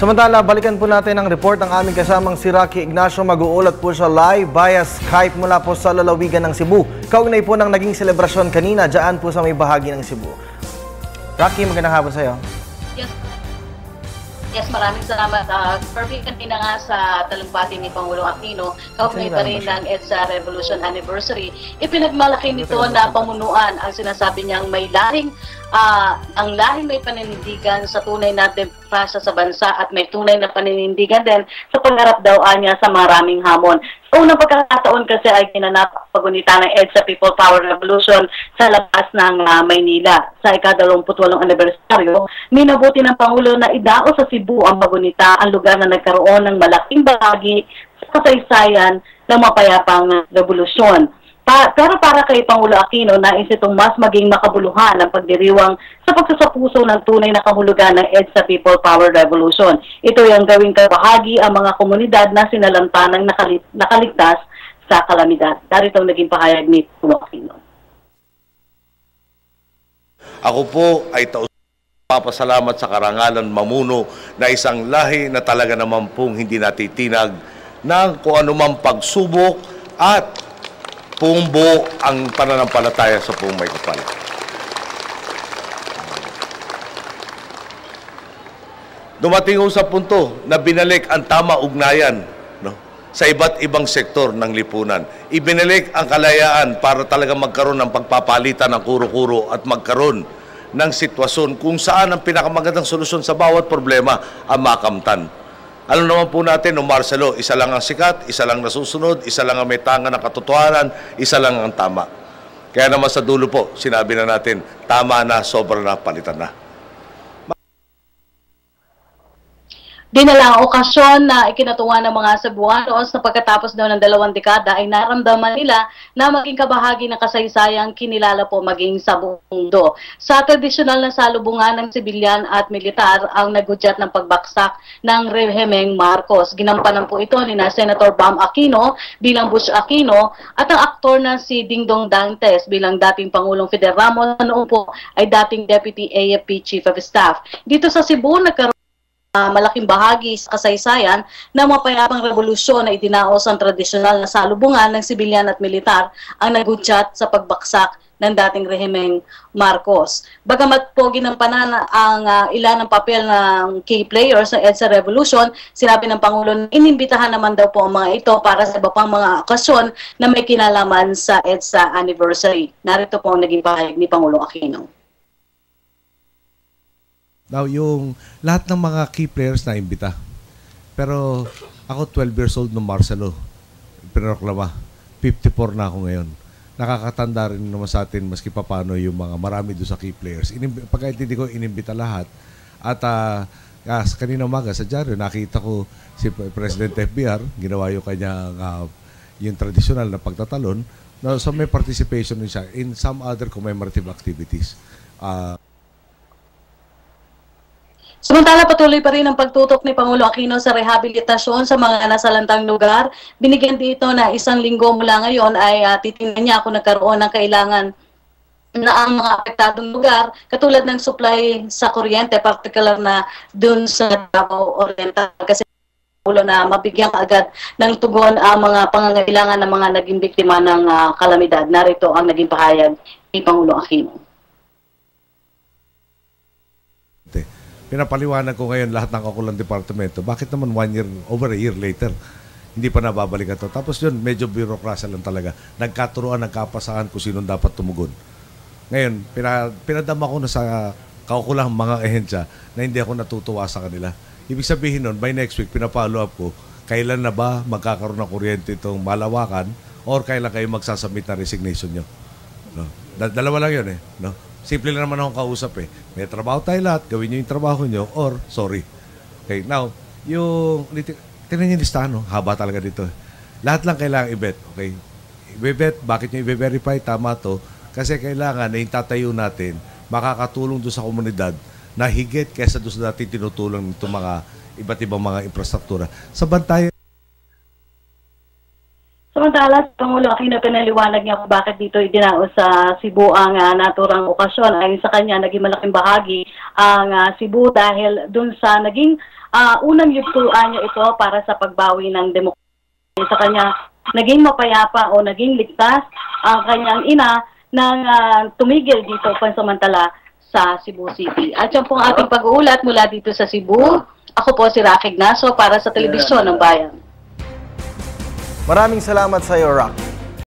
Samantala, balikan po natin ang report ng aming kasamang si Rocky Ignacio. Mag-uulat po siya live via Skype mula po sa lalawigan ng Cebu. Kaugnay po ng naging selebrasyon kanina dyan po sa may bahagi ng Cebu. Rocky, magandang hapon sa'yo. Yes, maraming salamat. Perfect kanina nga sa talumpati ni Pangulong Aquino, kaugnay pa rin ng EDSA Revolution Anniversary. Ipinagmalaki nito na pamunuan ang sinasabi niyang may lahing, ang lahing may paninindigan sa tunay na demokrasya sa bansa at may tunay na paninindigan din sa pagharap daw niya sa maraming hamon. Sa unang pagkakataon kasi ay ginanap pagunita ng EDSA People Power Revolution sa labas ng Maynila. Sa ika-28 anibersaryo, minabuti ng Pangulo na idao sa Cebu ang pagunita, ang lugar na nagkaroon ng malaking bahagi sa kasaysayan ng mapayapang revolusyon. Pero para kay Pangulo Aquino, nais itong mas maging makabuluhan ang pagdiriwang sa pagsasapuso ng tunay na kahulugan ng EDSA People Power Revolution. Ito yung gawing kabahagi ang mga komunidad na sinalantanang nakaligtas sa kalamidad. Darito ang naging pahayag ni Pangulo Aquino. Ako po ay papasalamat sa karangalan mamuno na isang lahi na talaga naman pong hindi natitinag ng kung anumang pagsubok at pumbo ang pananampalataya sa buong may kapal. Dumating sa punto na binalik ang tama ugnayan sa iba't ibang sektor ng lipunan. Ibinalik ang kalayaan para talaga magkaroon ng pagpapalitan ng kuro-kuro at magkaroon ng sitwasyon kung saan ang pinakamagandang solusyon sa bawat problema ang makamtan. Alam naman po natin, Marcelo, isa lang ang sikat, isa lang nasusunod, isa lang ang may tanga ng katotohanan, isa lang ang tama. Kaya naman sa dulo po, sinabi na natin, tama na, sobra na, palitan na. Dinala ang okasyon na ikinatuwa ng mga Cebuanos na pagkatapos daw ng 2 dekada ay naramdaman nila na maging kabahagi ng kasaysayang kinilala po maging sa buong mundo. Sa tradisyonal na salubungan ng sibilyan at militar ang nagudyat ng pagbaksak ng rehimeng Marcos. Ginampanan po ito ni Senator Bam Aquino bilang Butch Aquino at ang aktor na si Dingdong Dantes bilang dating Pangulong Fidel Ramos na noon po ay dating Deputy AFP Chief of Staff. Dito sa Cebu, nagkaroon malaking bahagi sa kasaysayan ng mapayapang revolusyon na idinaos ang tradisyonal na salubungan ng sibilyan at militar ang nagudyat sa pagbaksak ng dating rehimeng Marcos. Bagamat po ginampanan ang ilan ng papel ng key players ng EDSA Revolution, sinabi ng Pangulo na inimbitahan naman daw po ang mga ito para sa iba pang mga okasyon na may kinalaman sa EDSA Anniversary. Narito po ang naging pahayag ni Pangulo Aquino. Now, yung lahat ng mga key players na imbita. Pero ako 12 years old nung Marcelo, pinoklama. 54 na ako ngayon. Nakakatanda rin naman sa atin maski papano yung mga marami doon sa key players. Pagkaintindi ko, inimbita lahat. At kanina umaga sa dyaryo, nakita ko si President FBR, ginawa yung kanyang yung traditional na pagtatalon. So may participation din siya in some other commemorative activities. Samantala, patuloy pa rin ang pagtutok ni Pangulo Aquino sa rehabilitasyon sa mga nasalantang lugar. Binigyan dito na 1 linggo mula ngayon ay titingnan niya kung nagkaroon ng kailangan na ang mga apektadong lugar, katulad ng supply sa kuryente, particular na dun sa Davao Oriental. Kasi Pangulo na mabigyan agad ng tugon ang mga pangangailangan ng mga naging biktima ng kalamidad. Narito ang naging pahayag ni Pangulo Aquino. Pinapaliwanag ko ngayon lahat ng kakulang departamento. Bakit naman over a year later, hindi pa nababalik ito? Tapos yun, medyo bureaucracy lang talaga. Nagkaturuan, nagkapasahan kung sinong dapat tumugon. Ngayon, pinadama ko na sa kakulang mga ehensya na hindi ako natutuwa sa kanila. Ibig sabihin nun, by next week, pinapollow up ko, kailan na ba magkakaroon ng kuryente itong malawakan or kailan kayo magsasubmit na resignation nyo? No? Dalawa lang yun eh. No? Simple lang naman akong kausap eh. May trabaho tayo lahat, gawin nyo yung trabaho nyo, or sorry. Okay, now, yung, tingnan yung listahan, no? Haba talaga dito. Lahat lang kailangan i-bet, okay? I-bet, bakit nyo i-verify, tama to? Kasi kailangan na yung tatayo natin, makakatulong doon sa komunidad na higit kaysa doon sa dati tinutulong nito mga iba't ibang mga infrastruktura. Sa bantayan, Samantala, si Pangulo Aquino pinaliwanag niya kung bakit dito idinaos sa Cebu ang naturang okasyon. Ayon sa kanya, naging malaking bahagi ang Cebu dahil dun sa naging unang yugtuan niya ito para sa pagbawi ng demokrasya. Sa kanya, naging mapayapa o naging ligtas ang kanyang ina nang tumigil dito pansamantala sa Cebu City. At yan po ang ating pag-uulat mula dito sa Cebu. Ako po si Rocky Ignacio para sa Telebisyon ng Bayan. Maraming salamat sa iyo, Rocky.